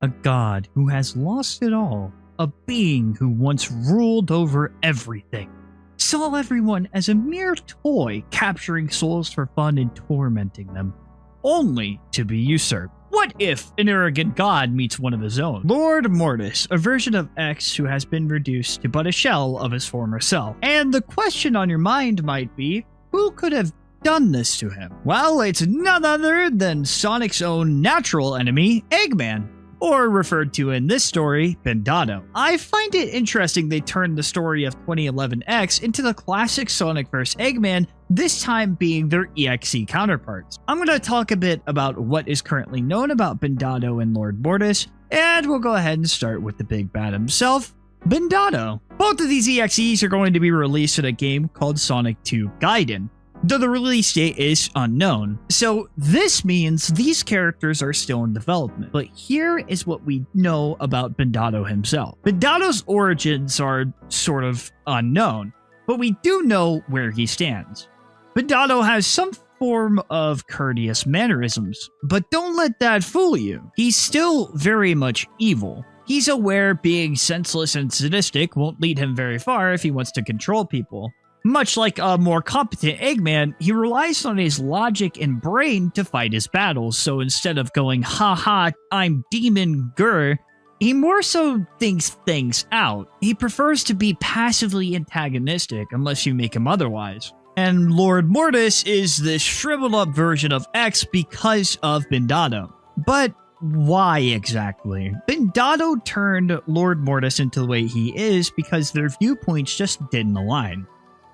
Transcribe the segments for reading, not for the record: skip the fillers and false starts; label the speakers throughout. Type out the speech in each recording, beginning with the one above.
Speaker 1: a god who has lost it all, a being who once ruled over everything, saw everyone as a mere toy capturing souls for fun and tormenting them, only to be usurped. What if an arrogant god meets one of his own? Lord Mortis, a version of X who has been reduced to but a shell of his former self. And the question on your mind might be, who could have done this to him? Well, it's none other than Sonic's own natural enemy, Eggman, or referred to in this story, Bandado. I find it interesting they turned the story of 2011 X into the classic Sonic vs. Eggman, this time being their EXE counterparts. I'm going to talk a bit about what is currently known about Bandado and Lord Mortis, and we'll go ahead and start with the big bad himself, Bandado. Both of these EXEs are going to be released in a game called Sonic 2 Gaiden, though the release date is unknown. So this means these characters are still in development. But here is what we know about Bandado himself. Bandado's origins are sort of unknown, but we do know where he stands. Bandado has some form of courteous mannerisms, but don't let that fool you. He's still very much evil. He's aware being senseless and sadistic won't lead him very far if he wants to control people. Much like a more competent Eggman, he relies on his logic and brain to fight his battles, so instead of going, haha, I'm Demon Gur, he more so thinks things out. He prefers to be passively antagonistic unless you make him otherwise. And Lord Mortis is this shriveled up version of X because of Bandado. But why exactly? Bandado turned Lord Mortis into the way he is because their viewpoints just didn't align.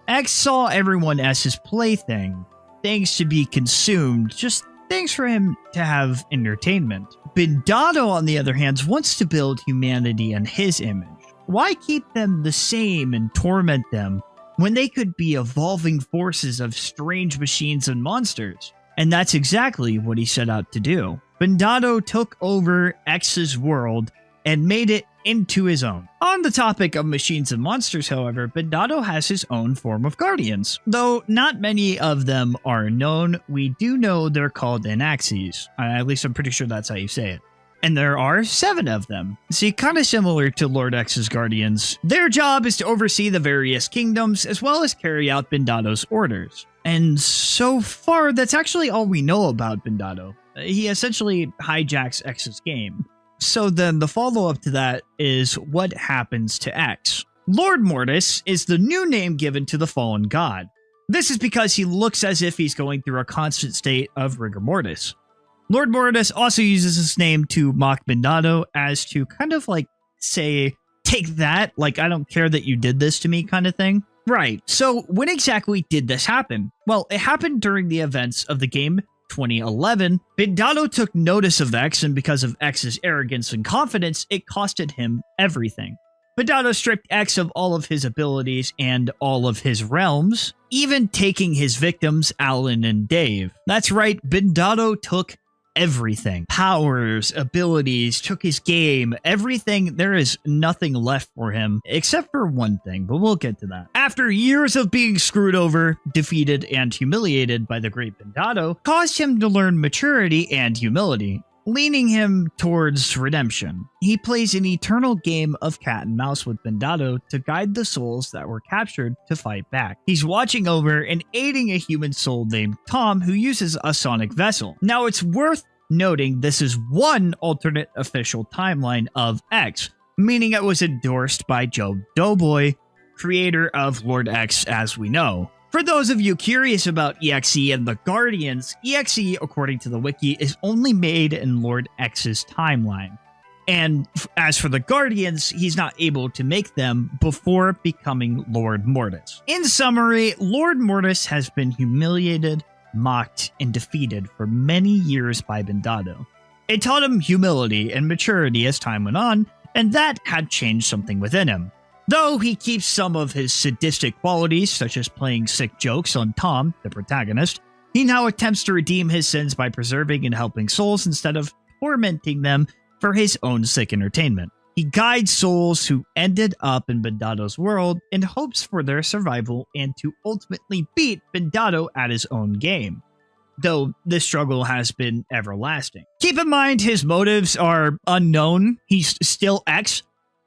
Speaker 1: X saw everyone as his plaything, things to be consumed, just things for him to have entertainment. Bandado, on the other hand, wants to build humanity in his image. Why keep them the same and torment them when they could be evolving forces of strange machines and monsters? And that's exactly what he set out to do. Bandado took over X's world and made it into his own. On the topic of machines and monsters, however, Bandado has his own form of guardians. Though not many of them are known, we do know they're called Anaxes. At least I'm pretty sure that's how you say it. And there are 7 of them. See, kind of similar to Lord X's guardians. Their job is to oversee the various kingdoms as well as carry out Bandado's orders. And so far, that's actually all we know about Bandado. He essentially hijacks X's game. So then the follow-up to that is what happens to X. Lord Mortis is the new name given to the fallen god. This is because he looks as if he's going through a constant state of rigor mortis. Lord Mortis also uses his name to mock Bandado as to kind of like say, take that, like I don't care that you did this to me kind of thing. Right, so when exactly did this happen? Well, it happened during the events of the game 2011, Bandado took notice of X, and because of X's arrogance and confidence, it costed him everything. Bandado stripped X of all of his abilities and all of his realms, even taking his victims, Alan and Dave. That's right, Bandado took everything. Powers, abilities, took his game, everything. There is nothing left for him, except for one thing, but we'll get to that. After years of being screwed over, defeated, and humiliated by the great Bandado, caused him to learn maturity and humility, leaning him towards redemption. He plays an eternal game of cat and mouse with Bandado to guide the souls that were captured to fight back. He's watching over and aiding a human soul named Tom who uses a sonic vessel. Now it's worth noting this is one alternate official timeline of X, meaning it was endorsed by Joe Doughboy, creator of Lord X as we know. For those of you curious about EXE and the Guardians, EXE, according to the wiki, is only made in Lord X's timeline. And as for the Guardians, he's not able to make them before becoming Lord Mortis. In summary, Lord Mortis has been humiliated, mocked, and defeated for many years by Bandado. It taught him humility and maturity as time went on, and that had changed something within him. Though he keeps some of his sadistic qualities, such as playing sick jokes on Tom, the protagonist, he now attempts to redeem his sins by preserving and helping souls instead of tormenting them for his own sick entertainment. He guides souls who ended up in Bandado's world in hopes for their survival and to ultimately beat Bandado at his own game. though this struggle has been everlasting. Keep in mind his motives are unknown. He's still X,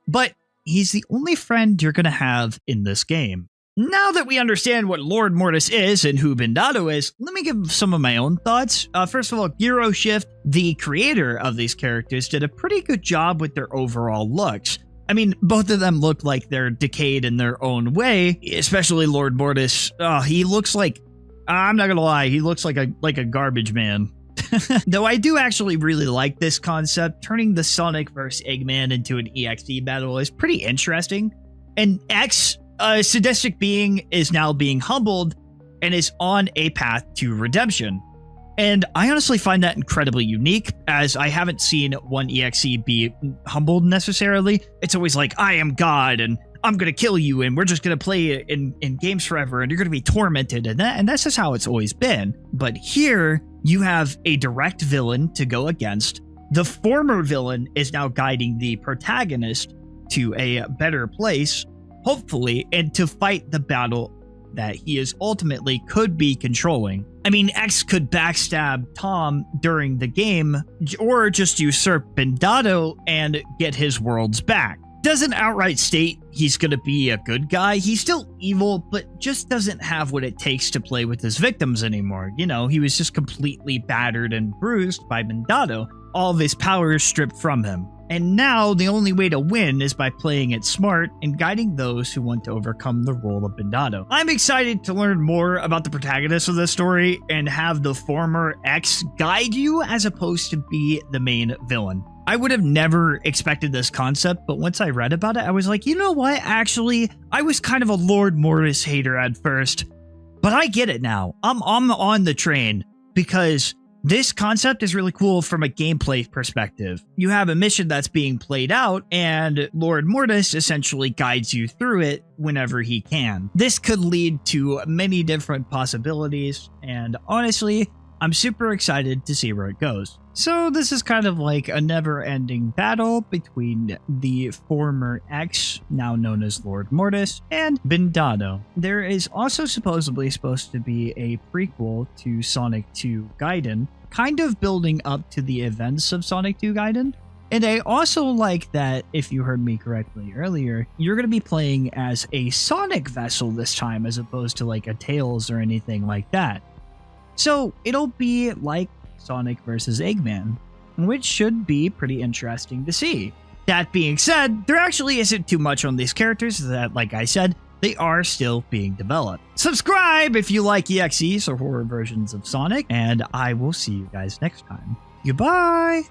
Speaker 1: but he's the only friend you're going to have in this game. Now that we understand what Lord Mortis is and who Bandado is, let me give some of my own thoughts. First of all, Giro Shift, the creator of these characters, did a pretty good job with their overall looks. I mean, both of them look like they're decayed in their own way, especially Lord Mortis. He looks like, I'm not gonna lie, he looks like a garbage man. Though I do actually really like this concept. Turning the Sonic vs. Eggman into an EXE battle is pretty interesting. And X, a sadistic being, is now being humbled and is on a path to redemption. And I honestly find that incredibly unique, as I haven't seen one EXE be humbled necessarily. It's always like, I am God, and I'm going to kill you, and we're just going to play in games forever, and you're going to be tormented, and that's just how it's always been. But here, you have a direct villain to go against. The former villain is now guiding the protagonist to a better place, hopefully, and to fight the battle that he is ultimately could be controlling. I mean, X could backstab Tom during the game, or just usurp Bandado and get his worlds back. Doesn't outright state he's gonna be a good guy. He's still evil, but just doesn't have what it takes to play with his victims anymore. You know, he was just completely battered and bruised by Bandado. All of his powers stripped from him. And now the only way to win is by playing it smart and guiding those who want to overcome the role of Bandado. I'm excited to learn more about the protagonist of this story and have the former X guide you as opposed to be the main villain. I would have never expected this concept, but once I read about it, I was like, you know what? Actually, I was kind of a Lord Mortis hater at first, but I get it now. I'm on the train because this concept is really cool from a gameplay perspective. You have a mission that's being played out, and Lord Mortis essentially guides you through it whenever he can. This could lead to many different possibilities, and honestly, I'm super excited to see where it goes. So this is kind of like a never-ending battle between the former X, now known as Lord Mortis, and Bandado. There is also supposedly supposed to be a prequel to Sonic 2 Gaiden, kind of building up to the events of Sonic 2 Gaiden. And I also like that, if you heard me correctly earlier, you're going to be playing as a Sonic vessel this time, as opposed to like a Tails or anything like that. So it'll be like Sonic vs. Eggman, which should be pretty interesting to see. That being said, there actually isn't too much on these characters that, like I said, they are still being developed. Subscribe if you like EXEs or horror versions of Sonic, and I will see you guys next time. Goodbye!